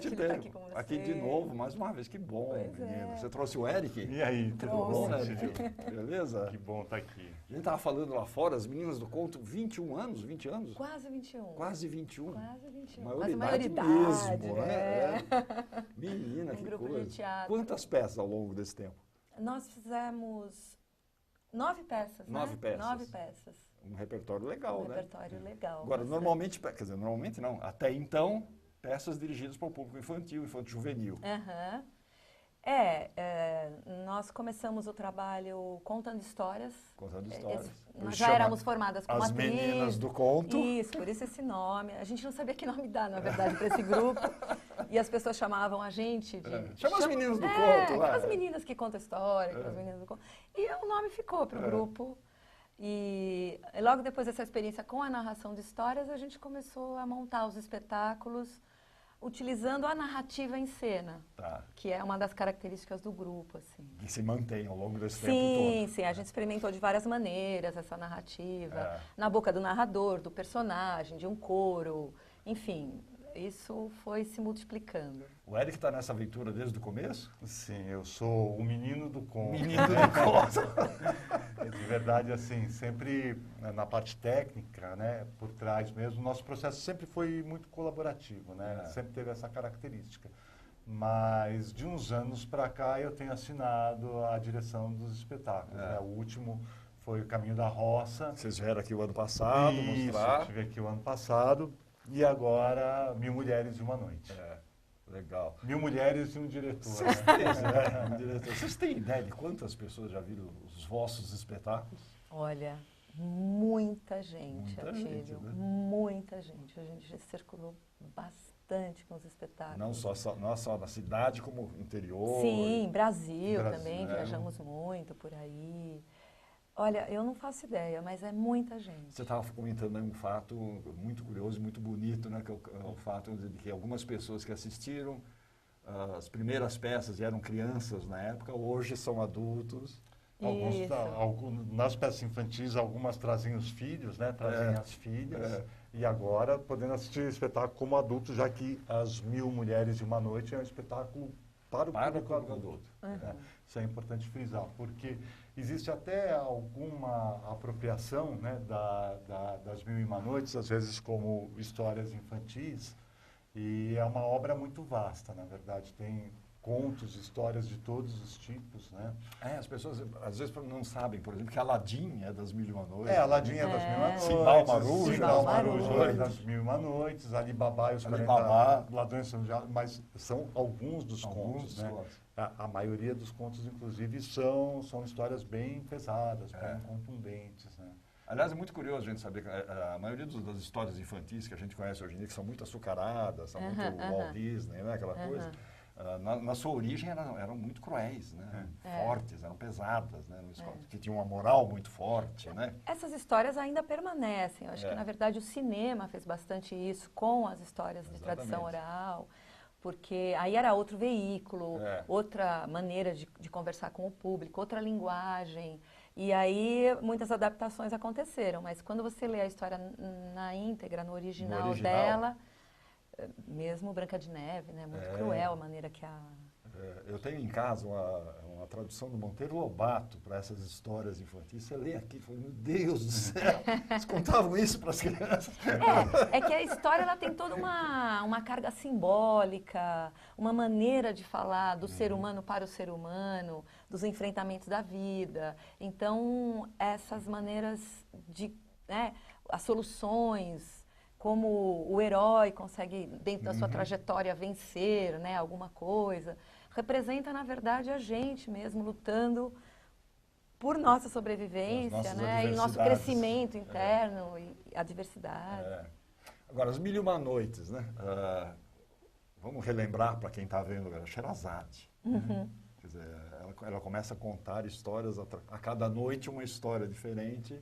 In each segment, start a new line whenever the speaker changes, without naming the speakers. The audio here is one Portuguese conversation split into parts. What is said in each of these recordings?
te
ele tá
ter
aqui com você.
aqui de novo, mais uma vez. Que bom,
Pois
menino.
é.
Você trouxe o Eric?
E aí, tudo bom,
Trouxe.
Tio?
Beleza?
Que bom estar aqui.
A gente estava falando lá fora, as meninas do conto, 21 anos, 20 anos?
Quase 21.
Quase 21.
Quase 21.
Maioridade
maioridade
mesmo,
né?
né? Menina, que
grupo
coisa.
de teatro.
Quantas peças ao longo desse tempo?
Nós fizemos 9 peças, né?
9 peças.
9 peças.
Um repertório legal,
Um
né?
repertório legal.
Agora,
bastante.
normalmente, quer dizer, normalmente não, até então, peças dirigidas para o público infantil, infanto-juvenil.
Aham. Nós começamos o trabalho contando histórias.
Contando histórias.
Nós
Chama
já éramos formadas como
As
atriz.
Meninas do Conto.
Isso, por isso esse nome. A gente não sabia que nome dar, na verdade, para esse grupo. E as pessoas chamavam a gente de...
Chama as meninas do conto lá.
Aquelas meninas que contam história, aquelas meninas do conto. E o nome ficou para o grupo. E logo depois dessa experiência com a narração de histórias, a gente começou a montar os espetáculos utilizando a narrativa em cena,
Tá.
que é uma das características do grupo, assim.
Que se mantém ao longo desse tempo
Sim,
todo.
sim, a gente experimentou de várias maneiras essa narrativa,
É.
na boca do narrador, do personagem, de um coro, enfim, isso foi se multiplicando.
O Eric está nessa aventura desde o começo?
Sim, eu sou o menino do conto.
Menino do conto.
De verdade, assim, sempre na parte técnica, né, por trás mesmo, nosso processo sempre foi muito colaborativo, né?
É.
Sempre teve essa característica. Mas de uns anos para cá eu tenho assinado a direção dos espetáculos, né? O último foi o Caminho da Roça.
Vocês vieram aqui o ano passado mostrar.
Estive aqui o ano passado e agora 1000 Mulheres e uma Noite.
Legal.
1000 mulheres e um diretor.
Vocês
né?
têm, diretor, vocês têm ideia de quantas pessoas já viram os vossos espetáculos?
Olha, muita gente,
Muita
Atílio,
gente, né?
muita gente. A gente circulou bastante com os espetáculos.
Não só na cidade, como no interior.
Sim, Brasil,
Brasil,
também,
né?
viajamos muito por aí. Olha, eu não faço ideia, mas é muita gente.
Você estava comentando aí um fato muito curioso e muito bonito, né? Que é o fato de que algumas pessoas que assistiram as primeiras peças e eram crianças na época, hoje são adultos.
Isso.
Nas peças infantis, algumas trazem os filhos, né? Trazem as filhas. E agora, podendo assistir o espetáculo como adulto, já que as 1000 Mulheres e uma Noite é um espetáculo para o público adulto. Né? Isso é importante frisar, porque existe até alguma apropriação, né, das 1000 e uma Noites, às vezes como histórias infantis, e é uma obra muito vasta, na verdade, tem contos, histórias de todos os tipos, né?
As pessoas às vezes não sabem, por exemplo, que Aladim é das 1000 e uma Noites.
Aladim é das 1000 e uma Noites.
Simbal Maruja.
Simbal
Maruja.
Maruja é das 1000 e uma Noites. Alibaba e os
Alibaba.
40 Ladrões São Diabo, mas são alguns dos
Alguns
contos,
dos
né?
contos.
A maioria dos contos, inclusive, são histórias bem pesadas, bem contundentes, né?
Aliás, é muito curioso a gente saber que a maioria das histórias infantis que a gente conhece hoje em dia, que são muito açucaradas, são muito Walt Disney, né? Aquela coisa. Na sua origem eram muito cruéis, né? Fortes, eram pesadas, né? Que tinham uma moral muito forte, né?
Essas histórias ainda permanecem. Eu acho que, na verdade, o cinema fez bastante isso com as histórias de tradição oral, porque aí era outro veículo, outra maneira de conversar com o público, outra linguagem. E aí muitas adaptações aconteceram, mas quando você lê a história na íntegra, no original dela, mesmo Branca de Neve, né? Muito cruel a maneira que a...
Eu tenho em casa uma tradução do Monteiro Lobato para essas histórias infantis. Você lê aqui e fala, meu Deus do céu, eles contavam isso para as crianças.
É que a história ela tem toda uma carga simbólica, uma maneira de falar do ser humano para o ser humano, dos enfrentamentos da vida. Então, essas maneiras de... né, as soluções... como o herói consegue, dentro da sua trajetória, vencer, né, alguma coisa, representa, na verdade, a gente mesmo lutando por nossa sobrevivência, né, e nosso crescimento interno e a diversidade.
Agora, as 1000 e uma Noites, né? Vamos relembrar para quem está vendo agora, Sherazade. Quer dizer, ela começa a contar histórias, a cada noite uma história diferente.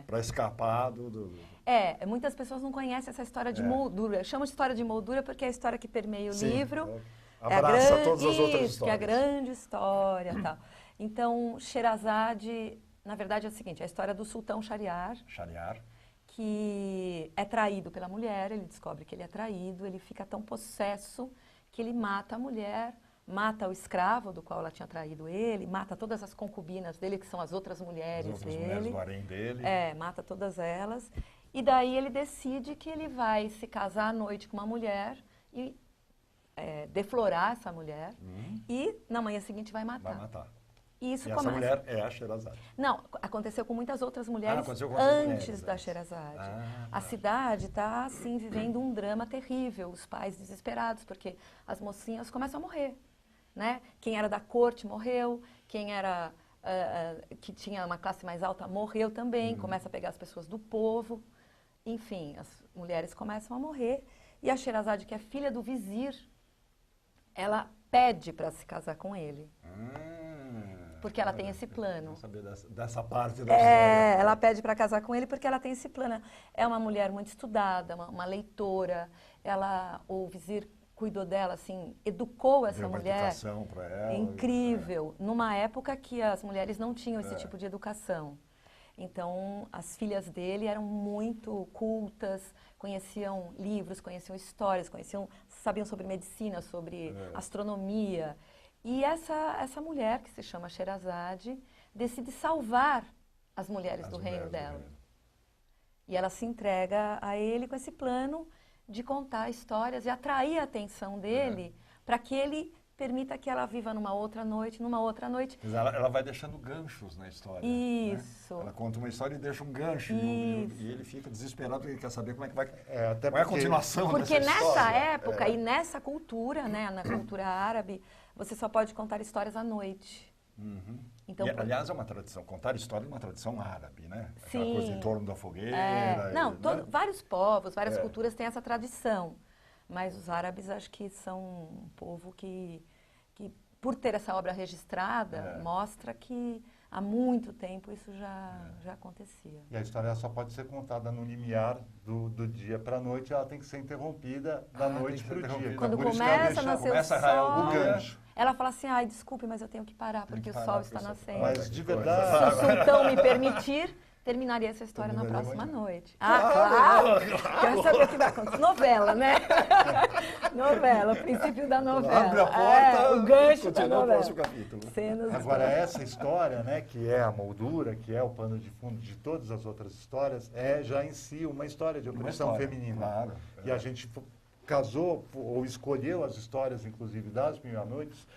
Para escapar
muitas pessoas não conhecem essa história de moldura. Eu chamo de história de moldura porque é a história que permeia o livro.
Abraça todas as outras histórias.
Que é a grande história e tal. Então, Sherazade, na verdade, é o seguinte, é a história do sultão Shahriar, que é traído pela mulher, ele descobre que ele é traído, ele fica tão possesso que ele mata a mulher, mata o escravo do qual ela tinha traído ele, mata todas as concubinas dele, que são as outras mulheres dele.
Mulheres do harém dele.
Mata todas elas. E daí ele decide que ele vai se casar à noite com uma mulher e deflorar essa mulher. E na manhã seguinte vai matar.
Vai matar.
E isso
E
começa...
essa mulher é a Sherazade.
Não, aconteceu com muitas outras mulheres antes da Sherazade. A cidade está, assim, vivendo um drama terrível. Os pais desesperados, porque as mocinhas começam a morrer, né? Quem era da corte morreu, quem era que tinha uma classe mais alta morreu também, começa a pegar as pessoas do povo. Enfim, as mulheres começam a morrer. E a Sherazade, que é filha do vizir, ela pede para se casar com ele. Porque ela tem esse plano.
Quero saber dessa parte da história.
Ela pede para casar com ele porque ela tem esse plano. É uma mulher muito estudada, uma leitora. O vizir cuidou dela, assim, educou essa
Deu uma
mulher.
educação para ela.
Incrível. Numa época que as mulheres não tinham esse tipo de educação. Então, as filhas dele eram muito cultas, conheciam livros, conheciam histórias, sabiam sobre medicina, sobre astronomia. E essa mulher, que se chama Sherazade, decide salvar as mulheres do reino dela. E ela se entrega a ele com esse plano de contar histórias e atrair a atenção dele para que ele permita que ela viva numa outra noite.
Mas ela vai deixando ganchos na história.
Isso.
Né? Ela conta uma história e deixa um gancho. E ele fica desesperado porque ele quer saber como é que vai...
até
qual é a continuação dessa
história. Porque nessa época
e
nessa cultura, né, na cultura árabe, você só pode contar histórias à noite. Então,
aliás, é uma tradição. Contar história é uma tradição árabe, né?
Sim.
Aquela coisa em torno da fogueira.
Vários povos, várias culturas têm essa tradição. Mas os árabes, acho que são um povo que por ter essa obra registrada, mostra que há muito tempo isso já acontecia.
E a história só pode ser contada no limiar do dia para a noite, ela tem que ser interrompida da noite para o dia.
Quando
Por isso que
começa a nascer o sol,
o gancho.
Ela fala assim, desculpe, mas eu tenho que parar, porque o sol está nascendo.
Mas de verdade...
Se o sultão me permitir, terminaria essa história na próxima noite. Claro! Quero saber o que vai acontecer. Novela, né? Novela, o princípio da novela.
Abre a porta,
o gancho da novela.
O próximo capítulo.
Agora, essa história, né, que é a moldura, que é o pano de fundo de todas as outras histórias, é já em si uma história de opressão feminina.
Claro.
E a gente casou ou escolheu as histórias, inclusive, das Mil e Uma Noites,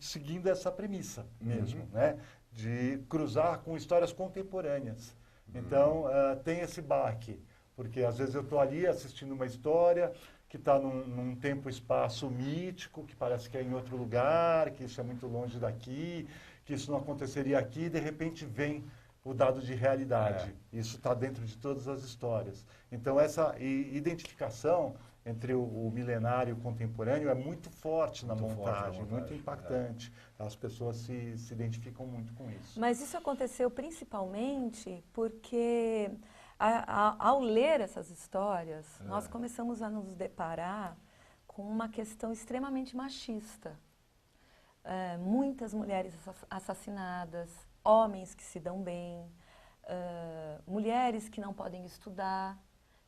seguindo essa premissa mesmo, né? De cruzar com histórias contemporâneas. Então, tem esse baque, porque às vezes eu estou ali assistindo uma história que está num tempo e espaço mítico, que parece que é em outro lugar, que isso é muito longe daqui, que isso não aconteceria aqui, e de repente vem o dado de realidade. Isso está dentro de todas as histórias. Então, essa identificação entre o milenário e o contemporâneo é muito forte na montagem, muito impactante. As pessoas se identificam muito com isso.
Mas isso aconteceu principalmente porque, ao ler essas histórias, nós começamos a nos deparar com uma questão extremamente machista. Muitas mulheres assassinadas, homens que se dão bem, mulheres que não podem estudar,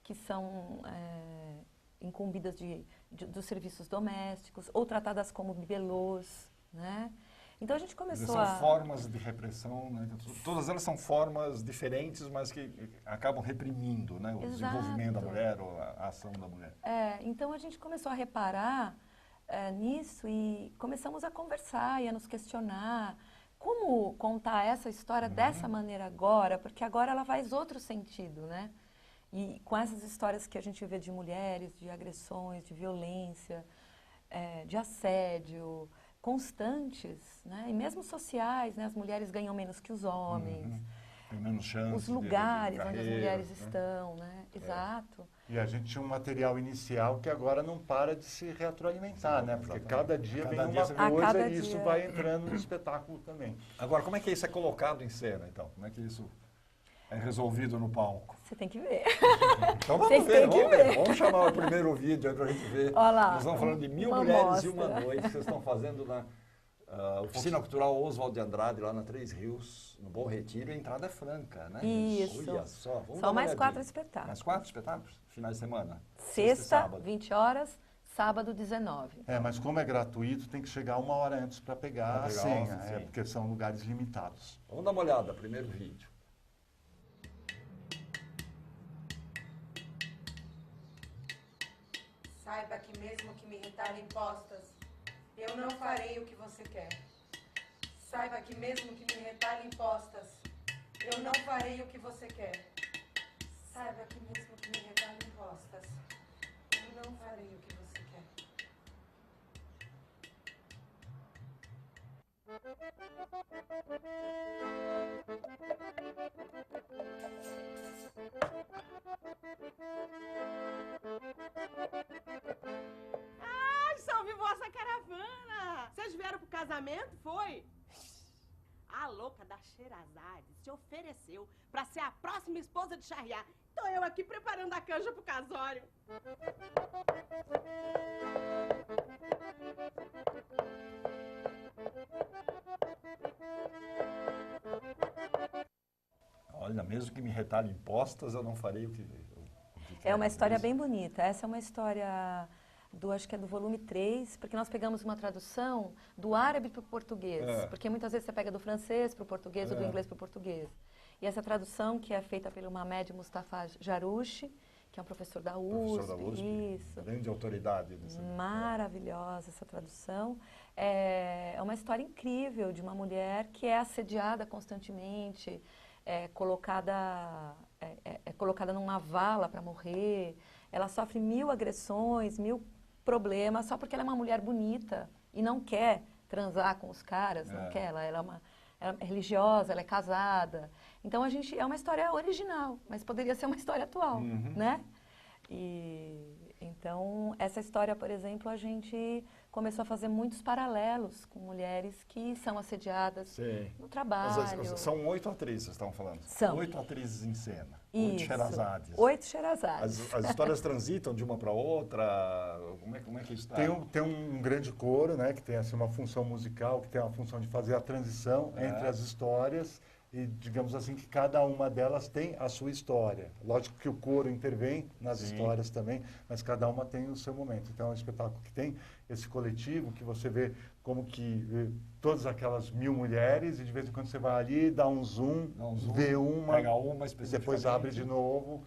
que são incumbidas dos serviços domésticos ou tratadas como bibelôs, né? Então a gente começou
São formas de repressão, né? Todas elas são formas diferentes, mas que acabam reprimindo, né? O desenvolvimento da mulher ou a ação da mulher.
Então a gente começou a reparar nisso e começamos a conversar e a nos questionar como contar essa história dessa maneira agora, porque agora ela faz outro sentido, né? E com essas histórias que a gente vê de mulheres, de agressões, de violência, de assédio, constantes, né? E mesmo sociais, né? As mulheres ganham menos que os homens.
Tem menos chance.
Os lugares onde as mulheres estão, né? Exato.
E a gente tinha um material inicial que agora não para de se retroalimentar, né? Porque cada dia vem uma coisa e isso vai entrando no espetáculo também.
Agora, como é que isso é colocado em cena, então? Como é que isso é resolvido no palco?
Você tem que ver.
Então vamos ver. Vamos chamar o primeiro vídeo aí pra gente ver.
Olha lá,
nós estamos falando de 1000 Mulheres e Uma Noite, que vocês estão fazendo na Oficina Cultural Oswald de Andrade, lá na Três Rios, no Bom Retiro, e a entrada é franca, né?
Isso.
Olha só.
Só mais 4 espetáculos.
Mais 4 espetáculos? Finais de semana?
Sexta, 20 horas. sábado 19.
Mas como é gratuito, tem que chegar 1 hora antes para pegar a senha, porque são lugares limitados.
Vamos dar uma olhada, primeiro vídeo.
Saiba que mesmo que me retalhem postas, eu não farei o que você quer. Saiba que mesmo que me retalhem postas, eu não farei o que você quer. Saiba que mesmo que me retalhem postas, eu não farei o que você quer.
Ai, salve vossa caravana! Vocês vieram pro casamento, foi? A louca da Sherazade se ofereceu pra ser a próxima esposa de Shahriar. Tô eu aqui preparando a canja pro casório.
Olha, mesmo que me retalhem postas, eu não farei o que
É uma história bem bonita. Essa é uma história acho que é do volume 3, porque nós pegamos uma tradução do árabe para o português. Porque muitas vezes você pega do francês para o português ou do inglês para o português. E essa tradução, que é feita pelo Mamed Mustafa Jarouche, que é um professor da USP.
Professor da USP,
isso.
grande autoridade.
Maravilhosa essa tradução. É uma história incrível de uma mulher que é assediada constantemente, colocada numa vala para morrer. Ela sofre 1000 agressões, 1000 problemas, só porque ela é uma mulher bonita e não quer transar com os caras, não quer. Ela é religiosa, ela é casada. Então, é uma história original, mas poderia ser uma história atual, né? Então, essa história, por exemplo, a gente começou a fazer muitos paralelos com mulheres que são assediadas no trabalho.
São 8 atrizes, vocês estavam falando?
São.
8 atrizes em cena.
Isso.
8 Sherazades.
8 Sherazades.
As histórias transitam de uma para outra? Como é que isso está?
Tem um grande coro, né, que tem assim, uma função musical, que tem a função de fazer a transição entre as histórias. E, digamos assim, que cada uma delas tem a sua história. Lógico que o coro intervém nas histórias também, mas cada uma tem o seu momento. Então, é um espetáculo que tem esse coletivo, que você vê como que todas aquelas 1000 mulheres, e de vez em quando você vai ali, dá um zoom, vê uma,
pega uma
e depois abre de novo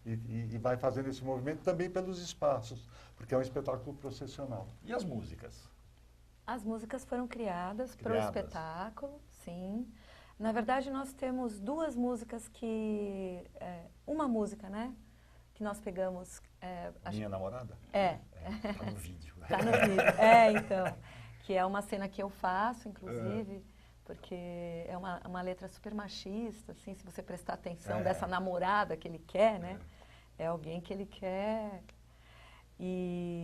e vai fazendo esse movimento também pelos espaços, porque é um espetáculo processional.
E as músicas?
As músicas foram criadas para o espetáculo, sim. Na verdade, nós temos 2 músicas que... uma música, né? Que nós pegamos...
Minha namorada? Tá no vídeo.
Tá no vídeo. Então. Que é uma cena que eu faço, inclusive, porque é uma letra super machista, assim, se você prestar atenção, dessa namorada que ele quer, né? É alguém que ele quer...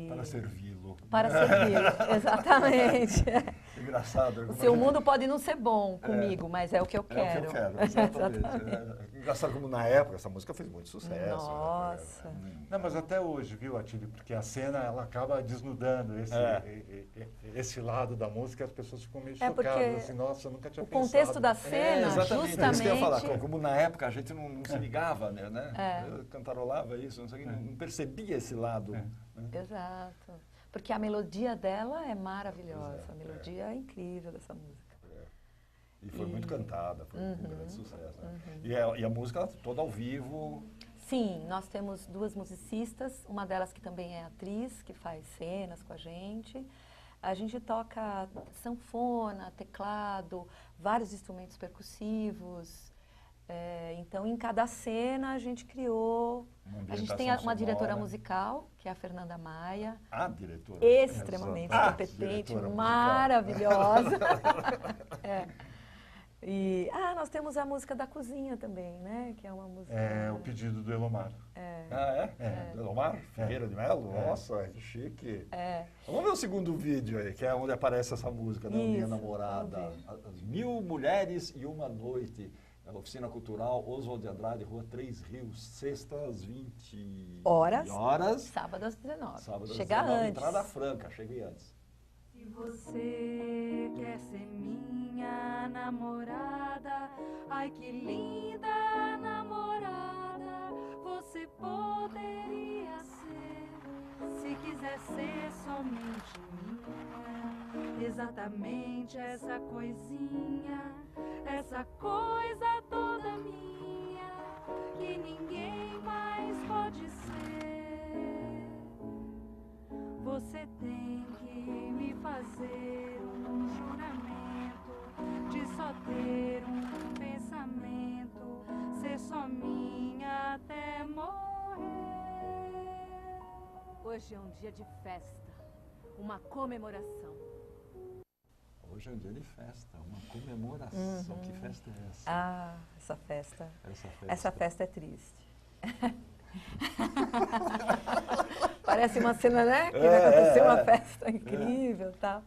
Para servi-lo.
Para servi-lo, exatamente.
Engraçado.
O seu mundo pode não ser bom comigo, mas é o que eu quero.
É o que eu quero, exatamente. Engraçado como na época essa música fez muito sucesso.
Nossa.
Não, mas até hoje, viu, Atílio? Porque a cena, ela acaba desnudando esse lado da música e as pessoas ficam meio chocadas, assim, nossa, eu nunca tinha pensado.
O contexto da cena,
exatamente.
justamente...
Isso que eu ia falar, como na época a gente não se ligava, né? Eu cantarolava isso, não sei o que, não percebia esse lado.
Exato. Porque a melodia dela é maravilhosa, a melodia é incrível dessa música.
E foi muito cantada, foi um grande sucesso. Né? E a música toda ao vivo.
Sim, nós temos 2 musicistas, uma delas que também é atriz, que faz cenas com a gente. A gente toca sanfona, teclado, vários instrumentos percussivos. Então, em cada cena, a gente criou... A gente tem uma diretora musical, que é a Fernanda Maia.
A diretora.
Extremamente competente, maravilhosa. E nós temos a música da cozinha também, né? Que é uma música...
É o pedido do Elomar.
Do Elomar Ferreira de Melo? Nossa, que chique. Vamos ver o segundo vídeo aí, que é onde aparece essa música, né? Minha namorada. As 1000 mulheres e uma noite. Oficina Cultural, Oswald de Andrade, Rua 3 Rios, sexta às 20 horas.
Sábado às 19.
Chega
antes.
Entrada franca, cheguei antes.
Se você quer ser minha namorada, ai que linda namorada, você poderia ser. Se quiser ser somente minha, exatamente essa coisinha, essa coisa toda minha, que ninguém mais pode ser. Você tem que me fazer um juramento de só ter um pensamento, ser só minha até morrer.
Hoje é um dia de festa, uma comemoração.
Hoje é um dia de festa, uma comemoração. Que festa é essa?
Ah, essa festa.
Essa
festa é triste. Parece uma cena, né? Que vai acontecer uma festa incrível e tal.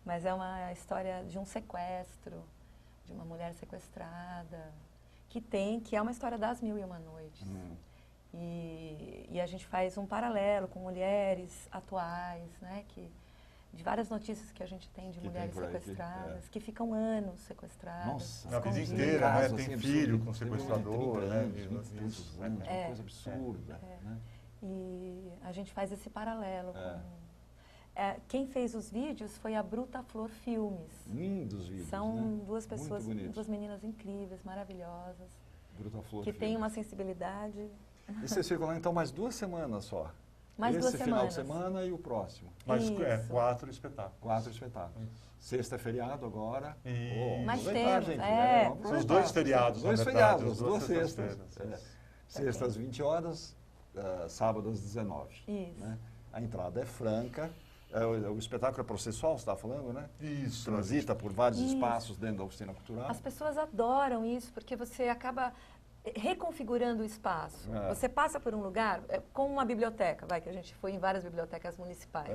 Mas é uma história de um sequestro, de uma mulher sequestrada, que é uma história das Mil e Uma Noites. E a gente faz um paralelo com mulheres atuais, né? De várias notícias que a gente tem de mulheres sequestradas, que ficam anos sequestradas.
Nossa,
a vida
escondidas.
inteira, né?
Caso,
Tem
assim,
filho
absurdo.
com sequestrador,
30
né?
anos, 20 e tantos anos, uma coisa absurda. Né?
E a gente faz esse paralelo. Quem fez os vídeos foi a Bruta Flor Filmes.
Lindos vídeos,
São
né?
duas pessoas,
Muito bonitos.
duas meninas incríveis, maravilhosas,
Bruta Flor
que têm
Filmes.
uma sensibilidade.
E vocês ficam lá então mais 2 semanas só?
Mais 2
Esse final de
semanas.
semana e o próximo?
Mas
Isso.
4 espetáculos.
4 espetáculos. Sexta é feriado agora.
E...
Mas
aproveitar,
temos,
gente.
vamos
São os 2 feriados,
Dois
na verdade,
feriados,
as
2 sextas.
sextas-feiras.
Sexta às 20 horas, sábado às 19.
Isso.
Né? A entrada é franca. O espetáculo é processual, você está falando, né?
Isso.
Transita por vários
Isso.
espaços dentro da oficina cultural.
As pessoas adoram isso, porque você acaba reconfigurando o espaço. Você passa por um lugar, como uma biblioteca, que a gente foi em várias bibliotecas municipais.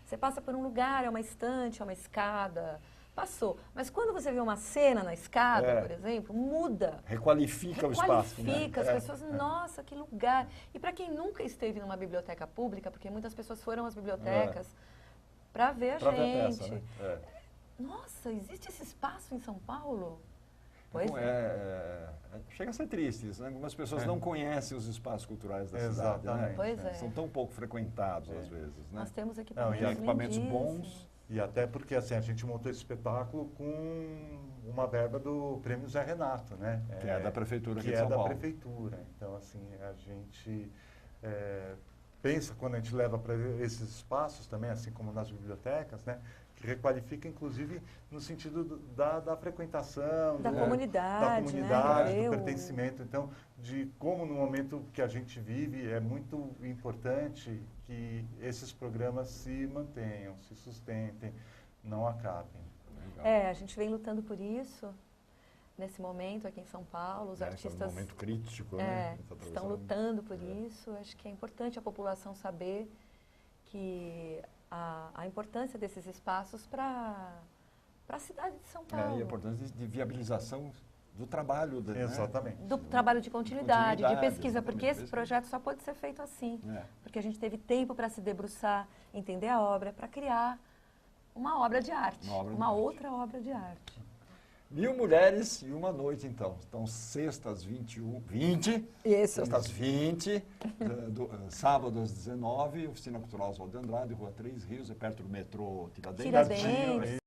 Você passa por um lugar, é uma estante, é uma escada, passou. Mas quando você vê uma cena na escada, por exemplo, muda.
Requalifica o espaço.
Requalifica as pessoas, nossa, que lugar. E para quem nunca esteve numa biblioteca pública, porque muitas pessoas foram às bibliotecas para ver a gente.
Ver a peça, né?
Nossa, existe esse espaço em São Paulo?
Pois chega a ser triste isso, né? Algumas pessoas não conhecem os espaços culturais da cidade, né?
Pois é.
São tão pouco frequentados às vezes, né?
Nós temos equipamentos,
e equipamentos
lindíssimos.
bons.
E até porque assim, a gente montou esse espetáculo com uma verba do Prêmio Zé Renato, né?
Que é da Prefeitura aqui
que
de São
é da
Paulo.
Prefeitura. Então, assim, a gente pensa, quando a gente leva para esses espaços também, assim como nas bibliotecas, né? Que requalifica, inclusive, no sentido da frequentação,
Da comunidade, né?
Do pertencimento. Então, de como no momento que a gente vive, é muito importante que esses programas se mantenham, se sustentem, não acabem.
A gente vem lutando por isso, nesse momento aqui em São Paulo, os artistas...
É um momento crítico, né?
Estão lutando por isso. Acho que é importante a população saber que a importância desses espaços para a cidade de São Paulo.
E a importância de viabilização do trabalho.
Exatamente.
Do trabalho de continuidade, de pesquisa, porque esse
pesquisa.
projeto só pode ser feito assim. Porque a gente teve tempo para se debruçar, entender a obra, para criar uma obra de arte, outra obra de arte.
1000 mulheres e uma noite, então. Então, sextas 20.
Isso.
Sextas 20, sábado às 19, Oficina Cultural Oswaldo de Andrade, Rua 3 Rios, é perto do metrô Tiradentes.